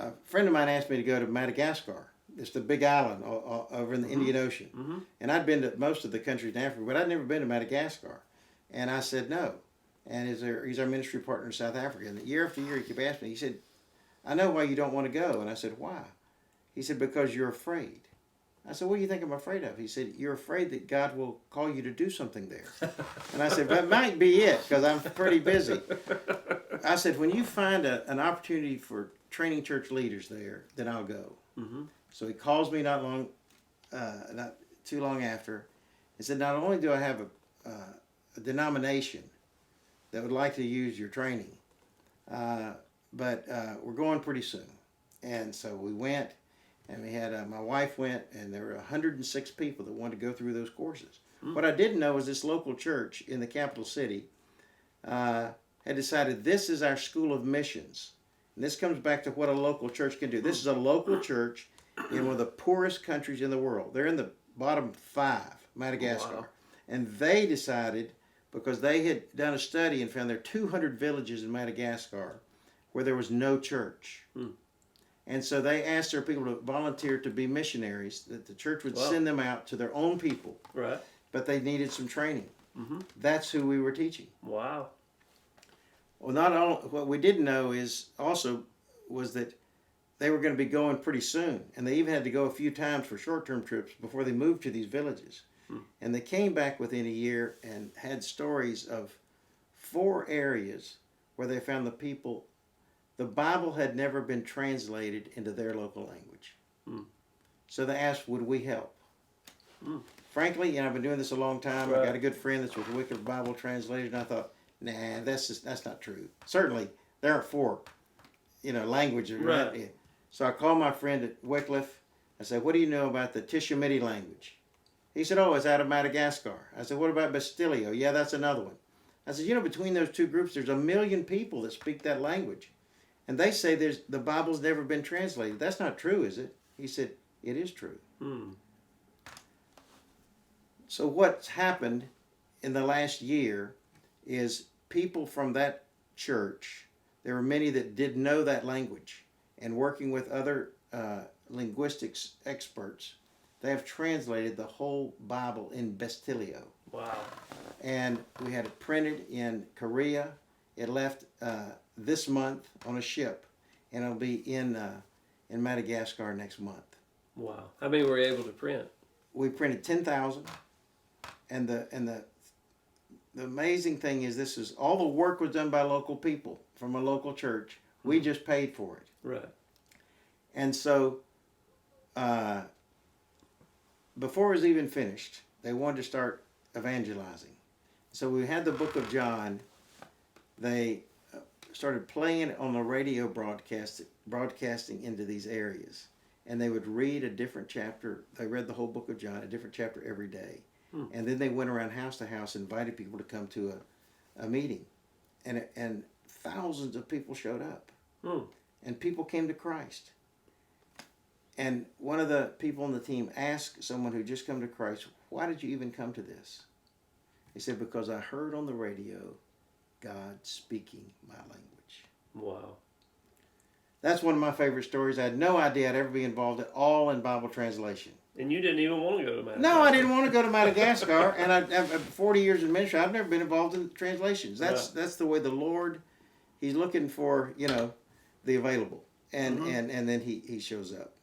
a friend of mine asked me to go to Madagascar. It's the big island over in the Indian Ocean. Mm-hmm. And I'd been to most of the countries in Africa, but I'd never been to Madagascar. And I said no. And he's our ministry partner in South Africa. And year after year, he kept asking me, he said, I know why you don't want to go. And I said, why? He said, because you're afraid. I said, what do you think I'm afraid of? He said, you're afraid that God will call you to do something there. And I said, that might be it, because I'm pretty busy. I said, when you find an opportunity for training church leaders there, then I'll go. Mm-hmm. So he calls me not too long after. He said, not only do I have a denomination that would like to use your training, but we're going pretty soon. And so we went. And we had, my wife went, and there were 106 people that wanted to go through those courses. Mm. What I didn't know is this local church in the capital city had decided this is our school of missions. And this comes back to what a local church can do. This is a local church in one of the poorest countries in the world. They're in the bottom 5, Madagascar. Wow. And they decided, because they had done a study and found there are 200 villages in Madagascar where there was no church. Mm. And so they asked their people to volunteer to be missionaries, that the church would send them out to their own people. Right. But they needed some training. Mm-hmm. That's who we were teaching. Wow. Well, not all. What we didn't know was that they were going to be going pretty soon. And they even had to go a few times for short-term trips before they moved to these villages. Hmm. And they came back within a year and had stories of 4 areas where they found the people. The Bible had never been translated into their local language. Mm. So they asked, would we help? Mm. Frankly, I've been doing this a long time. Right. I got a good friend that's with Wycliffe Bible Translation. And I thought, nah, that's not true. Certainly, there are 4, languages. Right. So I called my friend at Wycliffe. I said, what do you know about the Tishominti language? He said, oh, it's out of Madagascar. I said, what about Bastilio? Yeah, that's another one. I said, between those 2 groups, there's 1 million people that speak that language. And they say the Bible's never been translated. That's not true, is it? He said, it is true. Hmm. So what's happened in the last year is people from that church, there were many that did know that language, and working with other linguistics experts, they have translated the whole Bible in Bastilio. Wow. And we had it printed in Korea. It left this month on a ship, and it'll be in Madagascar next month. Wow! How many were you able to print? We printed 10,000, and the amazing thing is all the work was done by local people from a local church. We just paid for it. Right. And so, before it was even finished, they wanted to start evangelizing. So we had the Book of John. They started playing it on the radio broadcasting into these areas. And they would read a different chapter. They read the whole book of John, a different chapter every day. Hmm. And then they went around house to house, invited people to come to a meeting. And thousands of people showed up. Hmm. And people came to Christ. And one of the people on the team asked someone who just come to Christ, why did you even come to this? He said, because I heard on the radio God speaking my language. Wow. That's one of my favorite stories. I had no idea I'd ever be involved at all in Bible translation. And you didn't even want to go to Madagascar. No, I didn't want to go to Madagascar. And I've 40 years in ministry, I've never been involved in translations. That's the way the Lord, He's looking for, the available. And then he shows up.